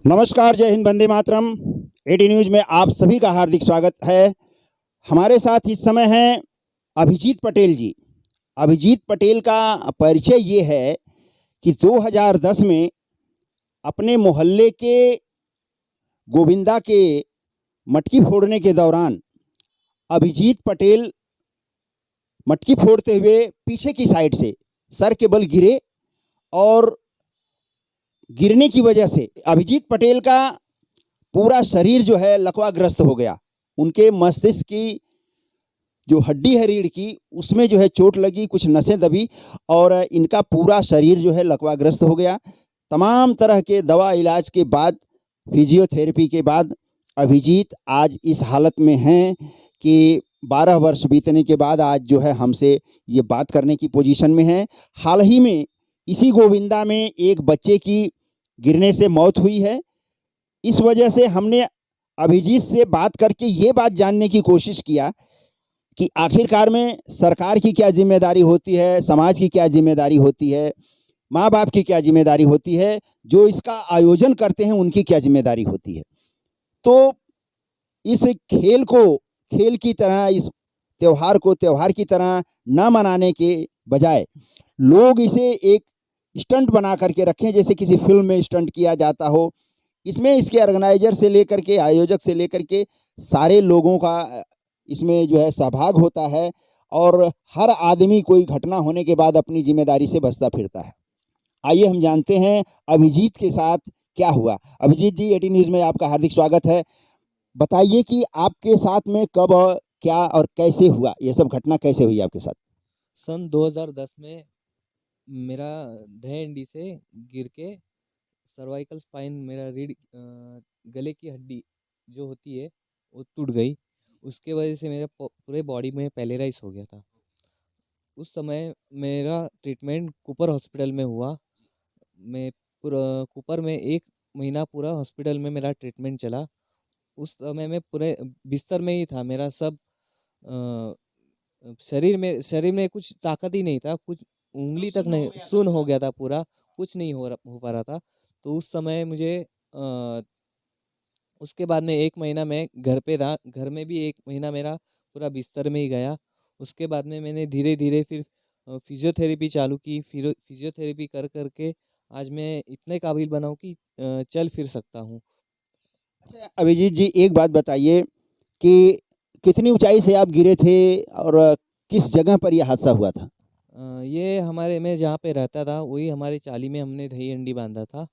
नमस्कार, जय Hind, Vande Mataram. Eighty news में आप सभी का हार्दिक स्वागत है। हमारे साथ इस समय हैं अभिजीत पटेल जी। अभिजीत पटेल का परिचय ये है कि 2010 में अपने मोहल्ले के गोविंदा के मटकी फोड़ने के दौरान अभिजीत पटेल मटकी फोड़ते हुए पीछे की साइड से सर के बल गिरे और गिरने की वजह से अभिजीत पटेल का पूरा शरीर जो है लकवाग्रस्त हो गया। उनके मस्तिष्क की जो हड्डी है रीढ़ की, उसमें जो है चोट लगी, कुछ नसें दबी और इनका पूरा शरीर जो है लकवाग्रस्त हो गया। तमाम तरह के दवा इलाज के बाद, फिजियोथेरेपी के बाद अभिजीत आज इस हालत में हैं कि 12 वर्ष बीतने के बाद आज जो है हमसे ये बात करने की पोजीशन में है। हाल ही में इसी गोविंदा में एक बच्चे की गिरने से मौत हुई है। इस वजह से हमने अभिजीत से बात करके ये बात जानने की कोशिश किया कि आखिरकार में सरकार की क्या जिम्मेदारी होती है, समाज की क्या जिम्मेदारी होती है, माँ बाप की क्या जिम्मेदारी होती है, जो इसका आयोजन करते हैं उनकी क्या जिम्मेदारी होती है। तो इस खेल को खेल की तरह, इस त्यौहार को त्यौहार की तरह न मनाने के बजाय लोग इसे एक स्टंट बना करके रखें, जैसे किसी फिल्म में स्टंट किया जाता हो। इसमें इसके ऑर्गेनाइजर से लेकर के, आयोजक से लेकर के सारे लोगों का इसमें जो है सहभाग होता है और हर आदमी कोई घटना होने के बाद अपनी जिम्मेदारी से बचता फिरता है। आइए हम जानते हैं अभिजीत के साथ क्या हुआ। अभिजीत जी, एटी न्यूज़ में आपका हार्दिक स्वागत है। बताइए कि आपके साथ में कब और क्या और कैसे हुआ, ये सब घटना कैसे हुई आपके साथ? सन 2010 में मेरा दहेंडी से गिर के सर्वाइकल स्पाइन, मेरा रीढ़ गले की हड्डी जो होती है वो टूट गई। उसके वजह से मेरे पूरे बॉडी में पैरालाइज हो गया था। उस समय मेरा ट्रीटमेंट कूपर हॉस्पिटल में हुआ। मैं पूरा कूपर में 1 महीना पूरा हॉस्पिटल में मेरा ट्रीटमेंट चला। उस समय मैं पूरे बिस्तर में ही था। मेरा सब शरीर में कुछ ताकत ही नहीं था, कुछ उंगली तक नहीं, सुन्न हो गया था पूरा, कुछ नहीं हो पा रहा था। तो उस समय मुझे उसके बाद में 1 महीना मैं घर पे था। घर में भी 1 महीना मेरा पूरा बिस्तर में ही गया। उसके बाद में मैंने धीरे-धीरे फिर फिजियोथेरेपी चालू की। फिजियोथेरेपी कर के आज मैं इतने काबिल बना हूँ कि चल फिर सकता हूँ। अच्छा अभिजीत जी, एक बात बताइए कि कितनी ऊंचाई से आप गिरे थे और किस जगह पर यह हादसा हुआ था? ये हमारे मैं जहाँ पे रहता था वही हमारे चाली में हमने दही हंडी बांधा था।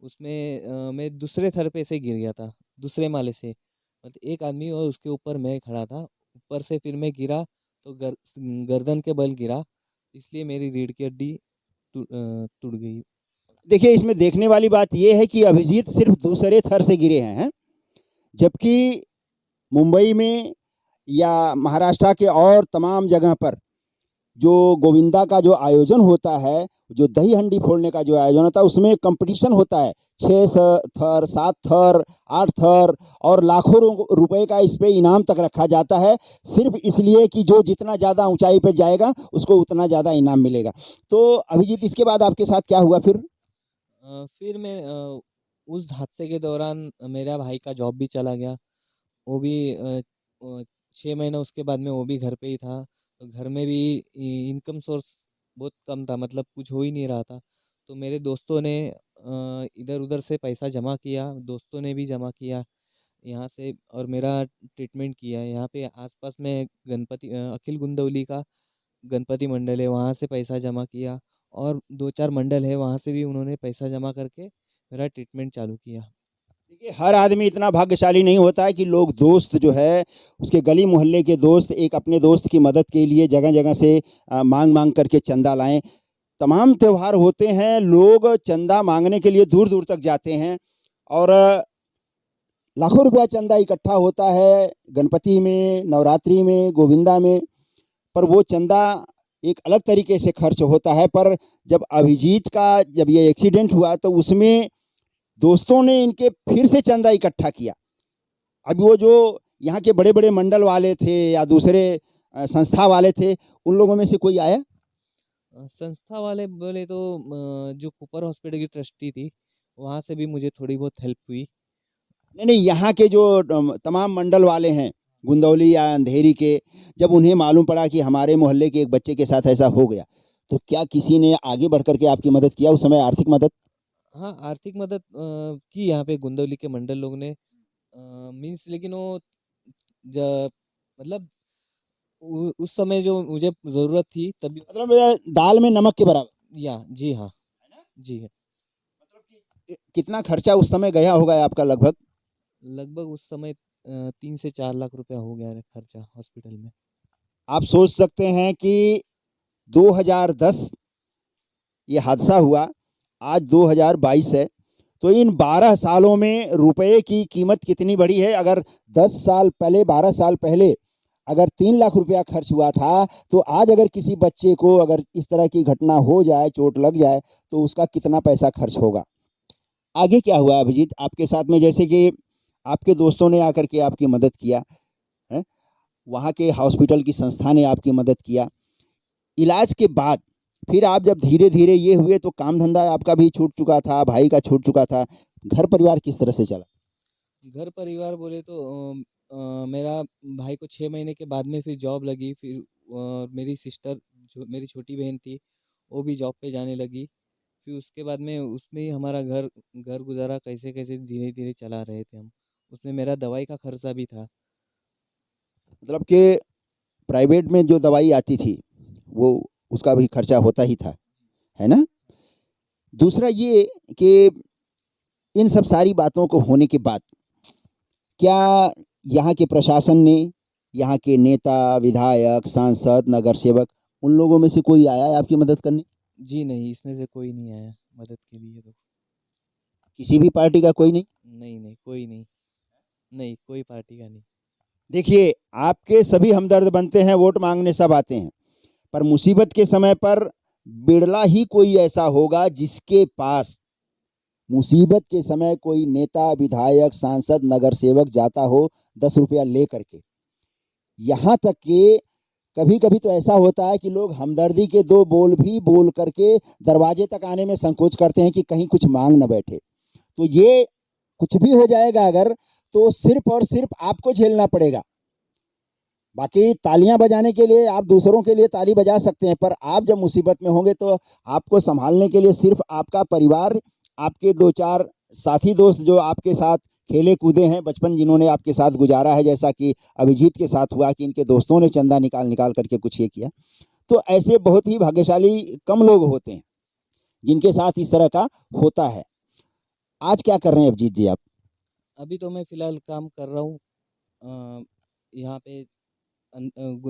उसमें मैं दूसरे थर पे से गिर गया था, दूसरे माले से। मतलब एक आदमी और उसके ऊपर मैं खड़ा था। ऊपर से फिर मैं गिरा तो गर्दन के बल गिरा, इसलिए मेरी रीढ़ की हड्डी टूट गई। देखिए, इसमें देखने वाली बात यह है कि अभिजीत सिर्फ दूसरे थर से गिरे हैं, जबकि मुंबई में या महाराष्ट्र के और तमाम जगह पर जो गोविंदा का जो आयोजन होता है, जो दही हंडी फोड़ने का जो आयोजन होता है, उसमें कंपटीशन होता है। 6 थर, 7 थर, 8 थर और लाखों रुपए का इस पे इनाम तक रखा जाता है, सिर्फ इसलिए कि जो जितना ज़्यादा ऊंचाई पर जाएगा उसको उतना ज़्यादा इनाम मिलेगा। तो अभिजीत, इसके बाद आपके साथ क्या हुआ फिर? फिर मैं उस हादसे के दौरान मेरा भाई का जॉब भी चला गया। वो भी 6 महीना उसके बाद में वो भी घर पे ही था। तो घर में भी इनकम सोर्स बहुत कम था, मतलब कुछ हो ही नहीं रहा था। तो मेरे दोस्तों ने इधर-उधर से पैसा जमा किया, दोस्तों ने भी जमा किया यहाँ से और मेरा ट्रीटमेंट किया। यहाँ पे आस-पास में अखिल गुंदवली का गणपति मंडल है, वहाँ से पैसा जमा किया और 2-4 मंडल है, वहाँ से भी उन्होंने पैसा जमा करके मेरा ट्रीटमेंट चालू किया। देखिए, हर आदमी इतना भाग्यशाली नहीं होता है कि लोग दोस्त जो है, उसके गली मोहल्ले के दोस्त एक अपने दोस्त की मदद के लिए जगह जगह से मांग मांग करके चंदा लाएं। तमाम त्यौहार होते हैं, लोग चंदा मांगने के लिए दूर दूर तक जाते हैं और लाखों रुपया चंदा इकट्ठा होता है गणपति में, नवरात्रि में, गोविंदा में। पर वो चंदा एक अलग तरीके से खर्च होता है। पर जब अभिजीत का जब ये एक्सीडेंट हुआ तो उसमें दोस्तों ने इनके फिर से चंदा इकट्ठा किया। अब वो जो यहाँ के बड़े बड़े मंडल वाले थे या दूसरे संस्था वाले थे, उन लोगों में से कोई आया? संस्था वाले बोले तो जो कूपर हॉस्पिटल की ट्रस्टी थी, वहाँ से भी मुझे थोड़ी बहुत हेल्प हुई। नहीं नहीं, यहाँ के जो तमाम मंडल वाले हैं, गुंदौली या अंधेरी के, जब उन्हें मालूम पड़ा कि हमारे मोहल्ले के एक बच्चे के साथ ऐसा हो गया, तो क्या किसी ने आगे बढ़ कर के आपकी मदद किया उस समय, आर्थिक मदद? हाँ, आर्थिक मदद की यहाँ पे गुंदौली के मंडल लोग ने, मीन्स लेकिन वो ज मतलब उस समय जो मुझे ज़रूरत थी तभी। मतलब दाल में नमक के बराबर। जी हाँ, जी हाँ। मतलब कि कितना खर्चा उस समय गया होगा आपका लगभग? लगभग उस समय 3 से 4 लाख रुपया हो गया है खर्चा हॉस्पिटल में। आप सोच सकते हैं कि 2010 ये हादसा हुआ, आज 2022 है, तो इन 12 सालों में रुपए की कीमत कितनी बढ़ी है। अगर 10 साल पहले, 12 साल पहले अगर 3 लाख रुपया खर्च हुआ था, तो आज अगर किसी बच्चे को अगर इस तरह की घटना हो जाए, चोट लग जाए, तो उसका कितना पैसा खर्च होगा। आगे क्या हुआ अभिजीत आपके साथ में? जैसे कि आपके दोस्तों ने आकर के आपकी मदद किया है, वहाँ के हॉस्पिटल की संस्था ने आपकी मदद किया, इलाज के बाद फिर आप जब धीरे धीरे ये हुए तो काम धंधा आपका भी छूट चुका था, भाई का छूट चुका था, घर परिवार किस तरह से चला? घर परिवार बोले तो मेरा भाई को 6 महीने के बाद में फिर जॉब लगी, फिर मेरी सिस्टर जो मेरी छोटी बहन थी, वो भी जॉब पे जाने लगी। फिर उसके बाद में उसमें ही हमारा घर घर गुजारा कैसे-कैसे धीरे-धीरे चला रहे थे हम। उसमें मेरा दवाई का खर्चा भी था। मतलब कि प्राइवेट में जो दवाई आती थी, वो उसका भी खर्चा होता ही था, है ना? दूसरा ये कि इन सब सारी बातों को होने के बाद क्या यहाँ के प्रशासन ने, यहाँ के नेता, विधायक, सांसद, नगर सेवक, उन लोगों में से कोई आया है आपकी मदद करने? जी नहीं, इसमें से कोई नहीं आया मदद के लिए तो। किसी भी पार्टी का कोई नहीं? नहीं, नहीं, कोई नहीं। नहीं, कोई पार्टी का नहीं। देखिए, आपके सभी हमदर्द बनते हैं, वोट मांगने सब आते हैं, पर मुसीबत के समय पर बिरला ही कोई ऐसा होगा जिसके पास मुसीबत के समय कोई नेता, विधायक, सांसद, नगर सेवक जाता हो 10 रुपया ले करके। यहाँ तक कि कभी कभी तो ऐसा होता है कि लोग हमदर्दी के दो बोल भी बोल करके दरवाजे तक आने में संकोच करते हैं कि कहीं कुछ मांग न बैठे। तो ये कुछ भी हो जाएगा अगर, तो सिर्फ और सिर्फ आपको झेलना पड़ेगा। बाकी तालियां बजाने के लिए आप दूसरों के लिए ताली बजा सकते हैं, पर आप जब मुसीबत में होंगे तो आपको संभालने के लिए सिर्फ आपका परिवार, आपके दो चार साथी दोस्त जो आपके साथ खेले कूदे हैं, बचपन जिन्होंने आपके साथ गुजारा है, जैसा कि अभिजीत के साथ हुआ कि इनके दोस्तों ने चंदा निकाल निकाल करके कुछ ये किया। तो ऐसे बहुत ही भाग्यशाली कम लोग होते हैं जिनके साथ इस तरह का होता है। आज क्या कर रहे हैं अभिजीत जी आप? अभी तो मैं फ़िलहाल काम कर रहा हूँ। यहाँ पे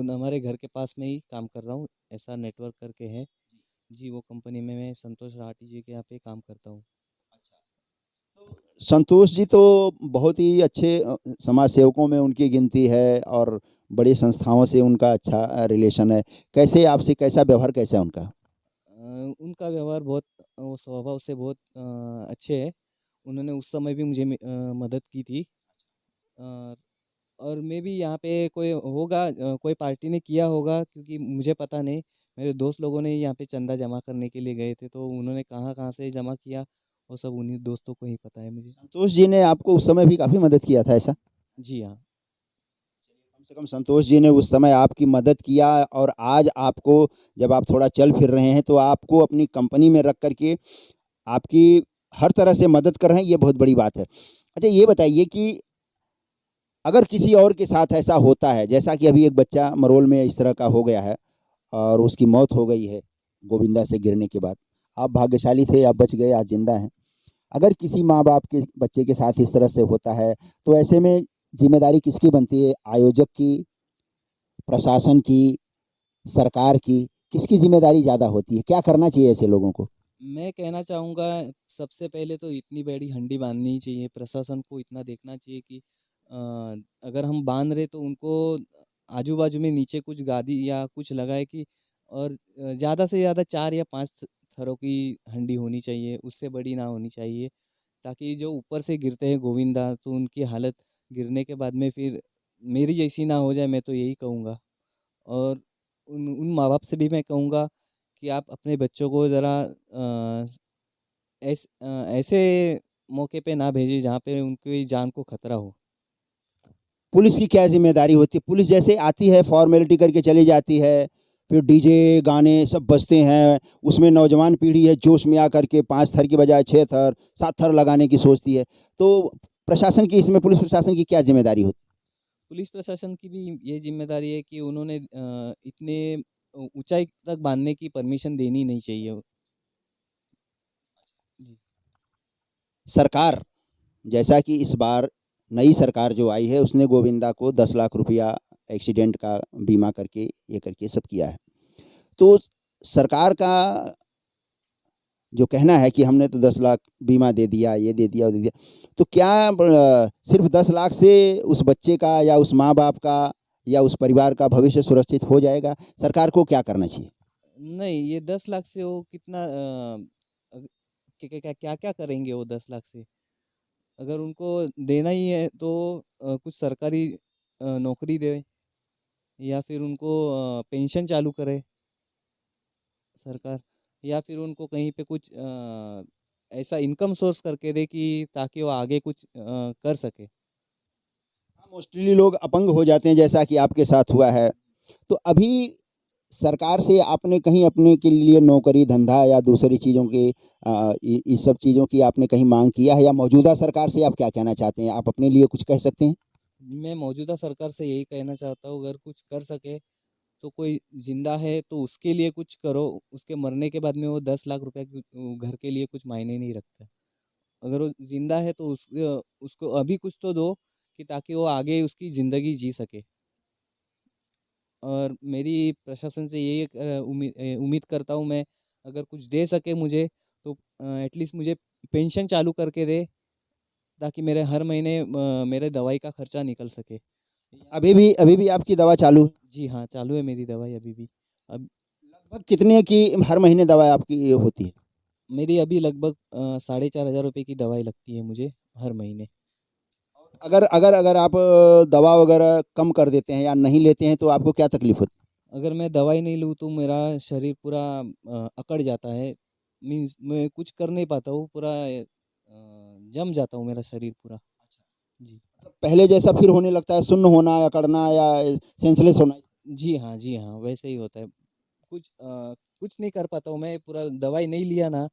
हमारे घर के पास में ही काम कर रहा हूँ। ऐसा नेटवर्क करके है। जी, वो कंपनी में मैं संतोष राठी जी के यहाँ पे काम करता हूँ। संतोष जी तो बहुत ही अच्छे समाज सेवकों में उनकी गिनती है और बड़ी संस्थाओं से उनका अच्छा रिलेशन है। कैसे आपसे कैसा व्यवहार कैसा है उनका? उनका व्यवहार बहुत, वो स्वभाव से बहुत अच्छे हैं। उन्होंने उस समय भी मुझे मदद की थी। अ, और मैं भी यहाँ पे कोई होगा, कोई पार्टी ने किया होगा क्योंकि मुझे पता नहीं। मेरे दोस्त लोगों ने यहाँ पे चंदा जमा करने के लिए गए थे, तो उन्होंने कहाँ-कहाँ से जमा किया, वो सब उन्हीं दोस्तों को ही पता है मुझे। संतोष जी ने आपको उस समय भी काफ़ी मदद किया था ऐसा? जी हाँ। कम से कम संतोष जी ने उस समय आपकी मदद किया और आज आपको जब आप थोड़ा चल फिर रहे हैं तो आपको अपनी कंपनी में रख कर के आपकी हर तरह से मदद कर रहे हैं, ये बहुत बड़ी बात है। अच्छा ये बताइए कि अगर किसी और के साथ ऐसा होता है, जैसा कि अभी एक बच्चा मरोल में इस तरह का हो गया है और उसकी मौत हो गई है गोविंदा से गिरने के बाद, आप भाग्यशाली थे, आप बच गए, आज जिंदा हैं। अगर किसी माँ बाप के बच्चे के साथ इस तरह से होता है, तो ऐसे में जिम्मेदारी किसकी बनती है? आयोजक की, प्रशासन की, सरकार की? किसकी जिम्मेदारी ज़्यादा होती है? क्या करना चाहिए ऐसे लोगों को? मैं कहना चाहूँगा, सबसे पहले तो इतनी बड़ी हंडी बाँधनी चाहिए, प्रशासन को इतना देखना चाहिए कि अ, अगर हम बाँध रहे तो उनको आजू-बाजू में नीचे कुछ गादी या कुछ लगाए कि, और ज़्यादा से ज़्यादा 4 या 5 थरों की हंडी होनी चाहिए, उससे बड़ी ना होनी चाहिए। ताकि जो ऊपर से गिरते हैं गोविंदा, तो उनकी हालत गिरने के बाद में फिर मेरी जैसी ना हो जाए, मैं तो यही कहूँगा। और उन उन माँ-बाप से भी मैं कहूँगा कि आप अपने बच्चों को ज़रा ऐसे मौके पे ना भेजें जहाँ पे उनकी जान को खतरा हो। पुलिस की क्या जिम्मेदारी होती है? पुलिस जैसे आती है, फॉर्मेलिटी करके चली जाती है, फिर डीजे गाने सब बजते हैं, उसमें नौजवान पीढ़ी है जोश में आकर के 5 थर की बजाय 6 थर 7 थर लगाने की सोचती है। तो प्रशासन की, इसमें पुलिस प्रशासन की क्या जिम्मेदारी होती पुलिस प्रशासन की भी ये ज़िम्मेदारी है कि उन्होंने इतने ऊँचाई तक बाँधने की परमिशन देनी नहीं चाहिए। जी। है? सरकार, जैसा कि इस बार नई सरकार जो आई है उसने गोविंदा को 10 लाख रुपया एक्सीडेंट का बीमा करके ये करके सब किया है। तो सरकार का जो कहना है कि हमने तो 10 लाख बीमा दे दिया, ये दे दिया, वो दे दिया। तो क्या सिर्फ 10 लाख से उस बच्चे का या उस माँ-बाप का या उस परिवार का भविष्य सुरक्षित हो जाएगा? सरकार को क्या करना चाहिए? नहीं, ये 10 लाख से वो कितना क्या-क्या करेंगे वो 10 लाख से? अगर उनको देना ही है तो कुछ सरकारी नौकरी दे या फिर उनको पेंशन चालू करे सरकार, या फिर उनको कहीं पे कुछ ऐसा इनकम सोर्स करके दे कि ताकि वो आगे कुछ कर सके। मोस्टली लोग अपंग हो जाते हैं जैसा कि आपके साथ हुआ है। तो अभी सरकार से आपने कहीं अपने के लिए नौकरी धंधा या दूसरी चीज़ों की इस सब चीज़ों की आपने कहीं मांग किया है, या मौजूदा सरकार से आप क्या कहना चाहते हैं? आप अपने लिए कुछ कह सकते हैं? मैं मौजूदा सरकार से यही कहना चाहता हूँ, अगर कुछ कर सके तो कोई ज़िंदा है तो उसके लिए कुछ करो, उसके मरने के बाद में वो 10 लाख रुपए घर के लिए कुछ मायने नहीं रखता। अगर वो ज़िंदा है तो उसको अभी कुछ तो दो कि ताकि वो आगे उसकी ज़िंदगी जी सके। और मेरी प्रशासन से यही उम्मीद करता हूँ मैं, अगर कुछ दे सके मुझे तो एटलीस्ट मुझे पेंशन चालू करके दे ताकि मेरे हर महीने मेरे दवाई का खर्चा निकल सके। अभी भी आपकी दवा चालू है? जी हाँ, चालू है मेरी दवाई अभी भी। अब लगभग कितने की हर महीने दवा आपकी होती है? मेरी अभी लगभग 4,500 रुपए की दवाई लगती है मुझे हर महीने। अगर अगर अगर आप दवा वगैरह कम कर देते हैं या नहीं लेते हैं तो आपको क्या तकलीफ होती अगर मैं दवाई नहीं लूँ तो मेरा शरीर पूरा अकड़ जाता है। मीन्स मैं कुछ कर नहीं पाता हूँ, पूरा जम जाता हूँ मेरा शरीर पूरा। जी। है? पहले जैसा फिर होने लगता है, सुन्न होना या अकड़ना या सेंसलेस होना? जी हाँ, वैसे ही होता है। कुछ नहीं कर पाता हूँ मैं, पूरा दवाई नहीं लिया ना,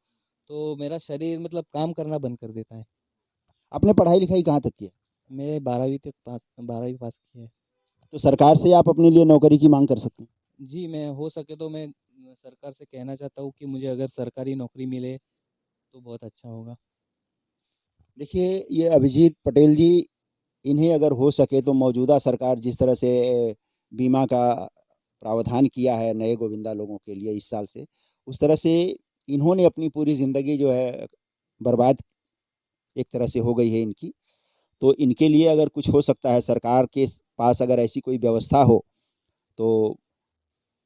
तो मेरा शरीर मतलब काम करना बंद कर देता है। आपने पढ़ाई लिखाई कहाँ तक की है? मैं 12वीं पास किया है। तो सरकार से आप अपने लिए नौकरी की मांग कर सकते हैं। जी, मैं हो सके तो मैं सरकार से कहना चाहता हूँ कि मुझे अगर सरकारी नौकरी मिले तो बहुत अच्छा होगा। देखिए, ये अभिजीत पटेल जी, इन्हें अगर हो सके तो मौजूदा सरकार जिस तरह से बीमा का प्रावधान किया है नए गोविंदा लोगों के लिए इस साल से, उस तरह से इन्होंने अपनी पूरी ज़िंदगी जो है बर्बाद एक तरह से हो गई है इनकी। तो इनके लिए अगर कुछ हो सकता है, सरकार के पास अगर ऐसी कोई व्यवस्था हो, तो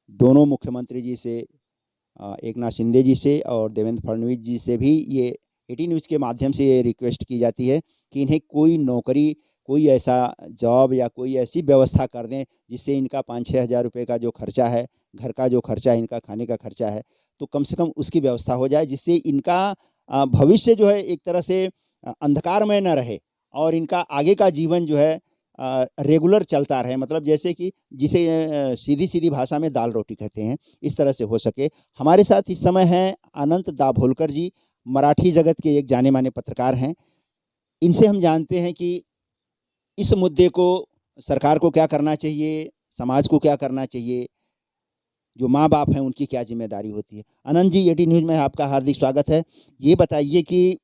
दोनों मुख्यमंत्री जी से, एक नाथ शिंदे जी से और देवेंद्र फडणवीस जी से भी ये 18 न्यूज़ के माध्यम से ये रिक्वेस्ट की जाती है कि इन्हें कोई नौकरी, कोई ऐसा जॉब या कोई ऐसी व्यवस्था कर दें जिससे इनका 5-6 हज़ार रुपये का जो खर्चा है, घर का जो खर्चा है, इनका खाने का खर्चा है, तो कम से कम उसकी व्यवस्था हो जाए जिससे इनका भविष्य जो है एक तरह से अंधकार में न रहे और इनका आगे का जीवन जो है रेगुलर चलता रहे। मतलब जैसे कि जिसे सीधी-सीधी भाषा में दाल रोटी कहते हैं, इस तरह से हो सके। हमारे साथ इस समय हैं अनंत दाभोलकर जी, मराठी जगत के एक जाने-माने पत्रकार हैं। इनसे हम जानते हैं कि इस मुद्दे को सरकार को क्या करना चाहिए, समाज को क्या करना चाहिए, जो माँ-बाप हैं उनकी क्या ज़िम्मेदारी होती है। अनंत जी, 18 न्यूज़ में आपका हार्दिक स्वागत है। ये बताइए कि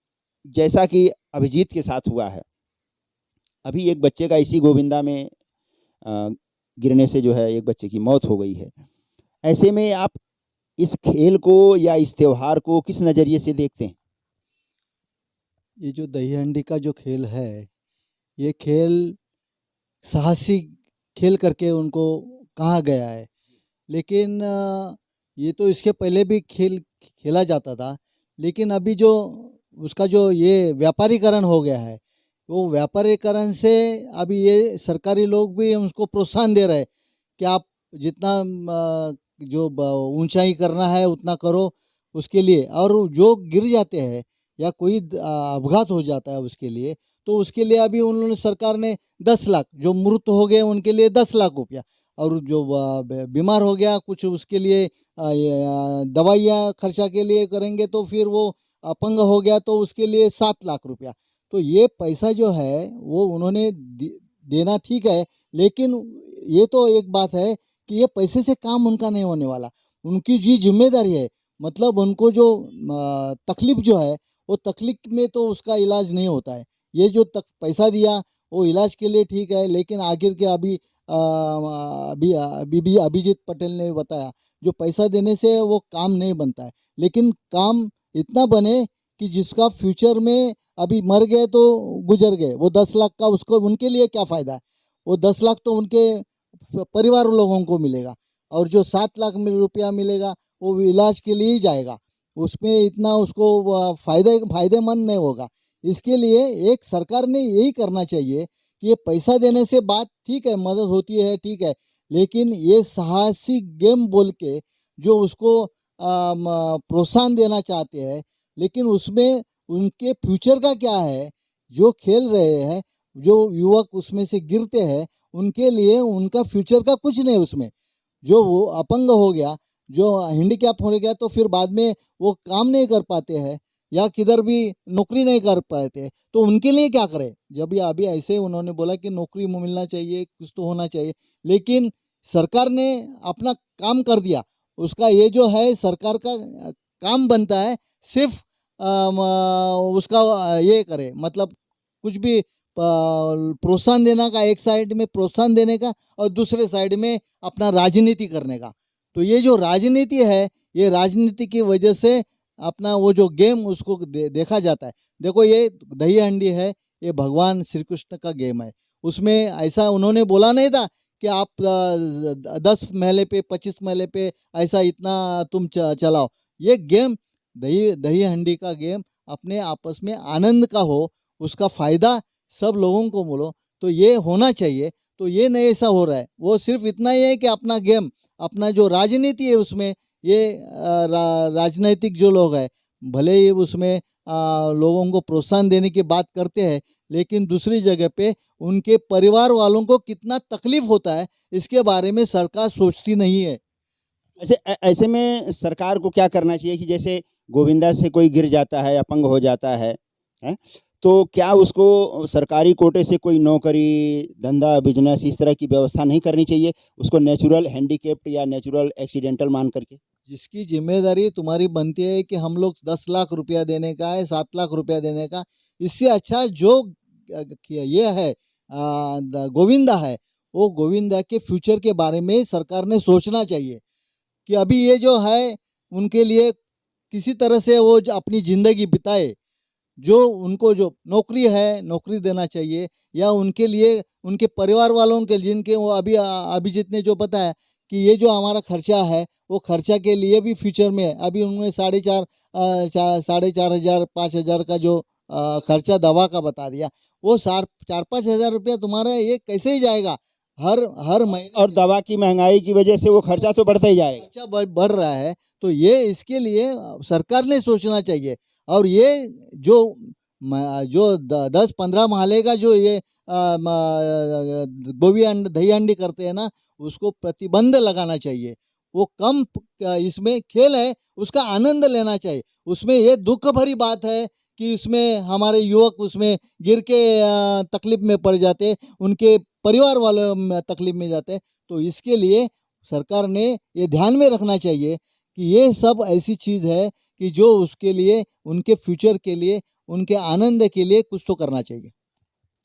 जैसा कि अभिजीत के साथ हुआ है, अभी एक बच्चे का इसी गोविंदा में अ, गिरने से जो है एक बच्चे की मौत हो गई है। ऐसे में आप इस खेल को या इस त्योहार को किस नज़रिए से देखते हैं? ये जो दही हंडी का जो खेल है, ये खेल साहसी खेल करके उनको कहा गया है। लेकिन ये तो इसके पहले भी खेला जाता था, लेकिन अभी जो उसका जो ये व्यापारीकरण हो गया है, वो व्यापारीकरण से अभी ये सरकारी लोग भी उसको प्रोत्साहन दे रहे हैं कि आप जितना जो ऊंचाई करना है उतना करो उसके लिए। और जो गिर जाते हैं या कोई अपघात हो जाता है उसके लिए, तो उसके लिए अभी उन्होंने सरकार ने 10 लाख, जो मृत हो गए उनके लिए 10 लाख रुपया, और जो बीमार हो गया कुछ उसके लिए दवाइयाँ खर्चा के लिए करेंगे, तो फिर वो अपंग हो गया तो उसके लिए 7 लाख रुपया। तो ये पैसा जो है वो उन्होंने देना ठीक है, लेकिन ये तो एक बात है कि ये पैसे से काम उनका नहीं होने वाला, उनकी जी जिम्मेदारी है। मतलब उनको जो तकलीफ जो है वो तकलीफ में तो उसका इलाज नहीं होता है। ये जो पैसा दिया वो इलाज के लिए ठीक है, लेकिन आखिर के अभी अभिजीत पटेल ने बताया, जो पैसा देने से वो काम नहीं बनता है, लेकिन काम इतना बने कि जिसका फ्यूचर में अभी मर गए तो गुजर गए, वो 10 लाख का उसको उनके लिए क्या फ़ायदा है? वो 10 लाख तो उनके परिवार लोगों को मिलेगा, और जो 7 लाख रुपया मिलेगा वो इलाज के लिए ही जाएगा, उसमें इतना उसको फायदेमंद नहीं होगा। इसके लिए एक सरकार ने यही करना चाहिए कि ये पैसा देने से बात ठीक है, मदद होती है ठीक है, लेकिन ये साहसिक गेम बोल के जो उसको प्रोत्साहन देना चाहते हैं, लेकिन उसमें उनके फ्यूचर का क्या है? जो खेल रहे हैं, जो युवक उसमें से गिरते हैं, उनके लिए उनका फ्यूचर का कुछ नहीं उसमें। जो वो अपंग हो गया, जो हैंडीकैप हो गया, तो फिर बाद में वो काम नहीं कर पाते हैं या किधर भी नौकरी नहीं कर पाते, तो उनके लिए क्या करें? जब ये अभी ऐसे उन्होंने बोला कि नौकरी मिलना चाहिए, कुछ तो होना चाहिए, लेकिन सरकार ने अपना काम कर दिया। उसका ये जो है सरकार का काम बनता है सिर्फ उसका ये करे, मतलब कुछ भी प्रोत्साहन देने का, एक साइड में प्रोत्साहन देने का और दूसरे साइड में अपना राजनीति करने का। तो ये जो राजनीति है, ये राजनीति की वजह से अपना वो जो गेम उसको देखा जाता है। देखो ये दही हंडी है, ये भगवान श्री कृष्ण का गेम है। उसमें ऐसा उन्होंने बोला नहीं था कि आप 10 महले पे 25 महले पे ऐसा इतना तुम चलाओ। ये गेम दही हंडी का गेम अपने आपस में आनंद का हो, उसका फ़ायदा सब लोगों को मिलो, तो ये होना चाहिए। तो ये नहीं ऐसा हो रहा है, वो सिर्फ इतना ही है कि अपना गेम, अपना जो राजनीति है उसमें ये राजनीतिक जो लोग हैं, भले ही उसमें लोगों को प्रोत्साहन देने की बात करते हैं, लेकिन दूसरी जगह पे उनके परिवार वालों को कितना तकलीफ होता है इसके बारे में सरकार सोचती नहीं है। ऐसे में सरकार को क्या करना चाहिए कि जैसे गोविंदा से कोई गिर जाता है, अपंग हो जाता है, तो क्या उसको सरकारी कोटे से कोई नौकरी, धंधा, बिजनेस इस तरह की व्यवस्था नहीं करनी चाहिए? उसको नेचुरल हैंडीकैप्ड या नेचुरल एक्सीडेंटल मान करके? जिसकी जिम्मेदारी तुम्हारी बनती है कि हम लोग 10 लाख रुपया देने का है, 7 लाख रुपया देने का, इससे अच्छा जो ये है गोविंदा है, वो गोविंदा के फ्यूचर के बारे में सरकार ने सोचना चाहिए कि अभी ये जो है उनके लिए किसी तरह से वो अपनी ज़िंदगी बिताए। जो उनको जो नौकरी है, नौकरी देना चाहिए, या उनके लिए उनके परिवार वालों के जिनके वो अभिजीत ने जो बताया कि ये जो हमारा खर्चा है वो खर्चा के लिए भी फ्यूचर में है। अभी उन्होंने 4,500 5,000 का जो खर्चा दवा का बता दिया, वो 4-5 हज़ार रुपया तुम्हारा ये कैसे ही जाएगा हर महीने, और दवा की महंगाई की वजह से वो खर्चा तो बढ़ता ही जाएगा। खर्चा बढ़ रहा है। तो ये इसके लिए सरकार ने सोचना चाहिए, और ये जो 10-15 महले का जो ये दही हंडी करते हैं ना, उसको प्रतिबंध लगाना चाहिए। वो कम इसमें खेल है, उसका आनंद लेना चाहिए। उसमें ये दुख भरी बात है कि उसमें हमारे युवक उसमें गिर के तकलीफ में पड़ जाते, उनके परिवार वाले तकलीफ में जाते। तो इसके लिए सरकार ने ये ध्यान में रखना चाहिए कि ये सब ऐसी चीज़ है कि जो उसके लिए, उनके फ्यूचर के लिए, उनके आनंद के लिए कुछ तो करना चाहिए।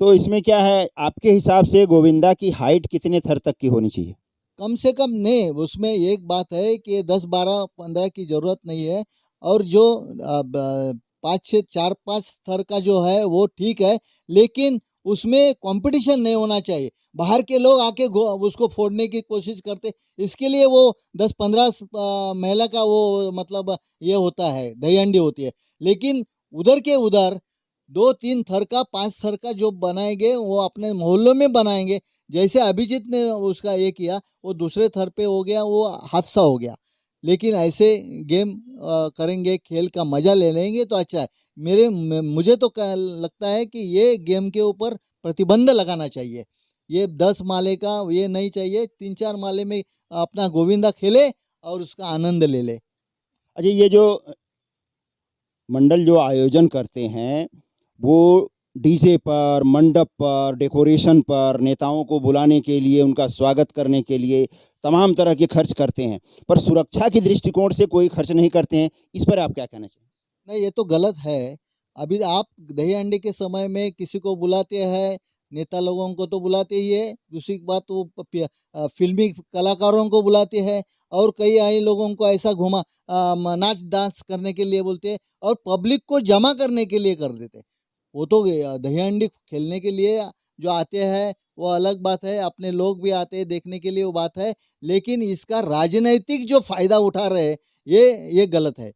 तो इसमें क्या है, आपके हिसाब से गोविंदा की हाइट कितने थर तक की होनी चाहिए? कम से कम नहीं, उसमें एक बात है कि 10, 12, 15 की ज़रूरत नहीं है, और जो 5-6, 4-5 थर का जो है वो ठीक है, लेकिन उसमें कंपटीशन नहीं होना चाहिए। बाहर के लोग आके उसको फोड़ने की कोशिश करते, इसके लिए वो 10-15 महिला का वो मतलब ये होता है, दही हंडी होती है। लेकिन उधर के उधर 2-3 थर का, 5 थर का जो बनाएंगे वो अपने मोहल्लों में बनाएंगे। जैसे अभिजीत ने उसका ये किया, वो दूसरे थर पे हो गया, वो हादसा हो गया। लेकिन ऐसे गेम करेंगे, खेल का मजा ले लेंगे तो अच्छा है। मुझे तो लगता है कि ये गेम के ऊपर प्रतिबंध लगाना चाहिए। ये 10 माले का ये नहीं चाहिए, 3-4 माले में अपना गोविंदा खेले और उसका आनंद ले ले। अच्छा, ये जो मंडल जो आयोजन करते हैं वो डीजे पर, मंडप पर, डेकोरेशन पर, नेताओं को बुलाने के लिए, उनका स्वागत करने के लिए तमाम तरह के खर्च करते हैं, पर सुरक्षा के दृष्टिकोण से कोई खर्च नहीं करते हैं। इस पर आप क्या कहना चाहिए? नहीं, ये तो गलत है। अभी आप दही हांडी के समय में किसी को बुलाते हैं, नेता लोगों को तो बुलाते ही है। दूसरी बात वो फ़िल्मी कलाकारों को बुलाते हैं और कई आई लोगों को ऐसा नाच डांस करने के लिए बोलते हैं और पब्लिक को जमा करने के लिए कर देते हैं। वो तो दही हांडी खेलने के लिए जो आते हैं वो अलग बात है, अपने लोग भी आते हैं देखने के लिए वो बात है, लेकिन इसका राजनैतिक जो फ़ायदा उठा रहे हैं, ये गलत है।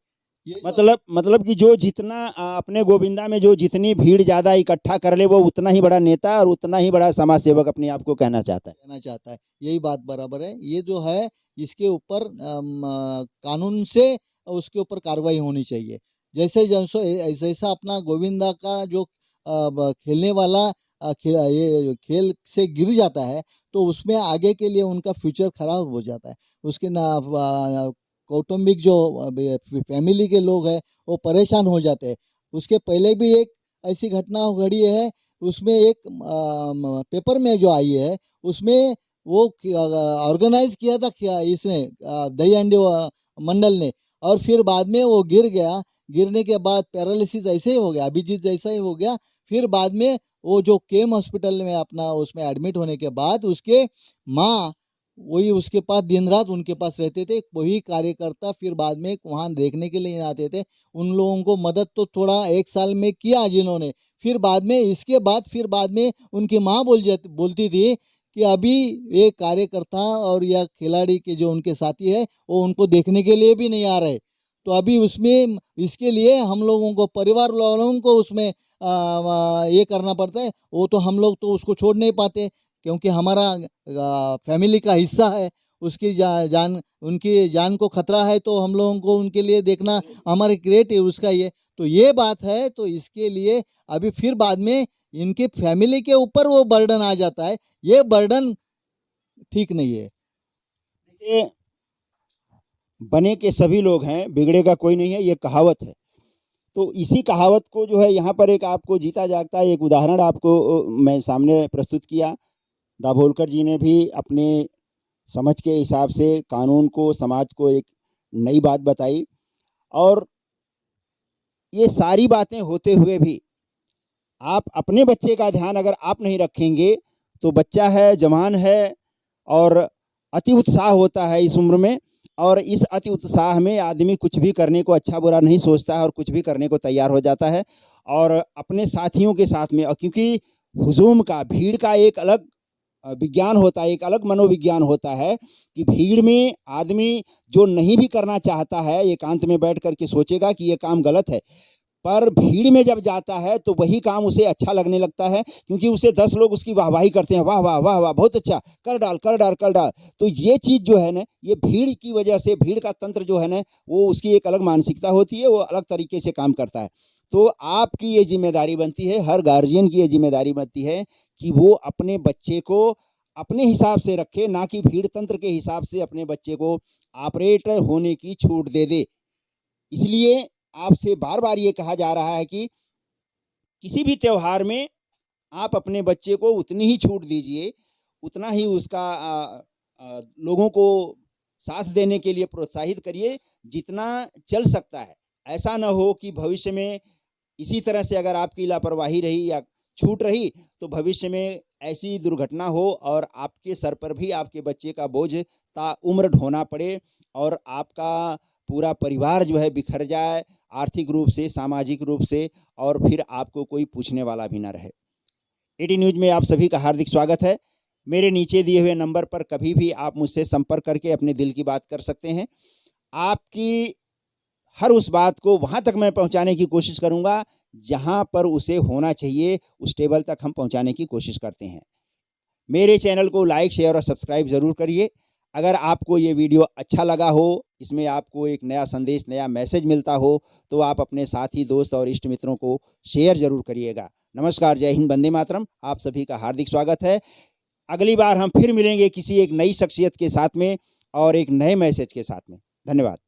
ये जो मतलब कि जो जितना अपने गोविंदा में जो जितनी भीड़ ज़्यादा इकट्ठा कर ले वो उतना ही बड़ा नेता और उतना ही बड़ा समाज सेवक अपने आप को कहना चाहता है। कहना चाहता है, यही बात बराबर है। ये जो है इसके ऊपर कानून से उसके ऊपर कार्रवाई होनी चाहिए। जैसा अपना गोविंदा का जो खेलने वाला ये खेल से गिर जाता है तो उसमें आगे के लिए उनका फ्यूचर खराब हो जाता है। उसके कौटुंबिक जो फैमिली के लोग हैं वो परेशान हो जाते हैं। उसके पहले भी एक ऐसी घटना घड़ी है, उसमें एक पेपर में जो आई है उसमें वो ऑर्गेनाइज किया था इसने दही हांडी मंडल ने, और फिर बाद में वो गिर गया। गिरने के बाद पैरालिसिस ऐसे ही हो गया, अभिजीत जैसा ही हो गया। फिर बाद में वो जो केम हॉस्पिटल में अपना उसमें एडमिट होने के बाद उसके माँ वही उसके पास दिन रात उनके पास रहते थे। वही कार्यकर्ता फिर बाद में वहाँ देखने के लिए आते थे। उन लोगों को मदद तो थोड़ा 1 साल में किया जिन्होंने। फिर बाद में उनकी माँ बोलती थी कि अभी ये कार्यकर्ता और या खिलाड़ी के जो उनके साथी है वो उनको देखने के लिए भी नहीं आ रहे। तो अभी उसमें इसके लिए हम लोगों को परिवार वालों को उसमें ये करना पड़ता है। वो तो हम लोग तो उसको छोड़ नहीं पाते क्योंकि हमारा फैमिली का हिस्सा है। उसकी उनकी जान को खतरा है तो हम लोगों को उनके लिए देखना हमारे क्रिएटिव उसका ये तो ये बात है। तो इसके लिए अभी फिर बाद में इनकी फैमिली के ऊपर वो बर्डन आ जाता है। ये बर्डन ठीक नहीं है। देखिए, बने के सभी लोग हैं, बिगड़ेगा कोई नहीं है, ये कहावत है। तो इसी कहावत को जो है यहाँ पर एक आपको जीता जागता एक उदाहरण आपको मैं सामने प्रस्तुत किया। दाभोलकर जी ने भी अपने समझ के हिसाब से कानून को, समाज को एक नई बात बताई, और ये सारी बातें होते हुए भी आप अपने बच्चे का ध्यान अगर आप नहीं रखेंगे तो बच्चा है, जवान है और अति उत्साह होता है इस उम्र में, और इस अति उत्साह में आदमी कुछ भी करने को अच्छा बुरा नहीं सोचता है और कुछ भी करने को तैयार हो जाता है। और अपने साथियों के साथ में, क्योंकि हुजूम का, भीड़ का एक अलग विज्ञान होता है, एक अलग मनोविज्ञान होता है कि भीड़ में आदमी जो नहीं भी करना चाहता है एकांत में बैठ करके सोचेगा कि ये काम गलत है, पर भीड़ में जब जाता है तो वही काम उसे अच्छा लगने लगता है, क्योंकि उसे 10 लोग उसकी वाहवाही करते हैं, वाह वाह वाह वाह, बहुत अच्छा, कर डाल कर डाल कर डाल। तो ये चीज़ जो है ना, ये भीड़ की वजह से, भीड़ का तंत्र जो है ना, वो उसकी एक अलग मानसिकता होती है, वो अलग तरीके से काम करता है। तो आपकी ये जिम्मेदारी बनती है, हर गार्जियन की ये जिम्मेदारी बनती है कि वो अपने बच्चे को अपने हिसाब से रखे, ना कि भीड़ तंत्र के हिसाब से अपने बच्चे को ऑपरेटर होने की छूट दे दे। इसलिए आपसे बार बार ये कहा जा रहा है कि किसी भी त्यौहार में आप अपने बच्चे को उतनी ही छूट दीजिए, उतना ही उसका लोगों को साथ देने के लिए प्रोत्साहित करिए जितना चल सकता है। ऐसा ना हो कि भविष्य में इसी तरह से अगर आपकी लापरवाही रही या छूट रही तो भविष्य में ऐसी दुर्घटना हो और आपके सर पर भी आपके बच्चे का बोझ ताउम्र ढोना पड़े और आपका पूरा परिवार जो है बिखर जाए, आर्थिक रूप से, सामाजिक रूप से, और फिर आपको कोई पूछने वाला भी ना रहे। एटी न्यूज़ में आप सभी का हार्दिक स्वागत है। मेरे नीचे दिए हुए नंबर पर कभी भी आप मुझसे संपर्क करके अपने दिल की बात कर सकते हैं। आपकी हर उस बात को वहाँ तक मैं पहुँचाने की कोशिश करूँगा जहाँ पर उसे होना चाहिए, उस टेबल तक हम पहुँचाने की कोशिश करते हैं। मेरे चैनल को लाइक, शेयर और सब्सक्राइब ज़रूर करिए। अगर आपको ये वीडियो अच्छा लगा हो, इसमें आपको एक नया संदेश, नया मैसेज मिलता हो, तो आप अपने साथी, दोस्त और इष्ट मित्रों को शेयर ज़रूर करिएगा। नमस्कार, जय हिंद, वंदे मातरम। आप सभी का हार्दिक स्वागत है। अगली बार हम फिर मिलेंगे किसी एक नई शख्सियत के साथ में और एक नए मैसेज के साथ में। धन्यवाद।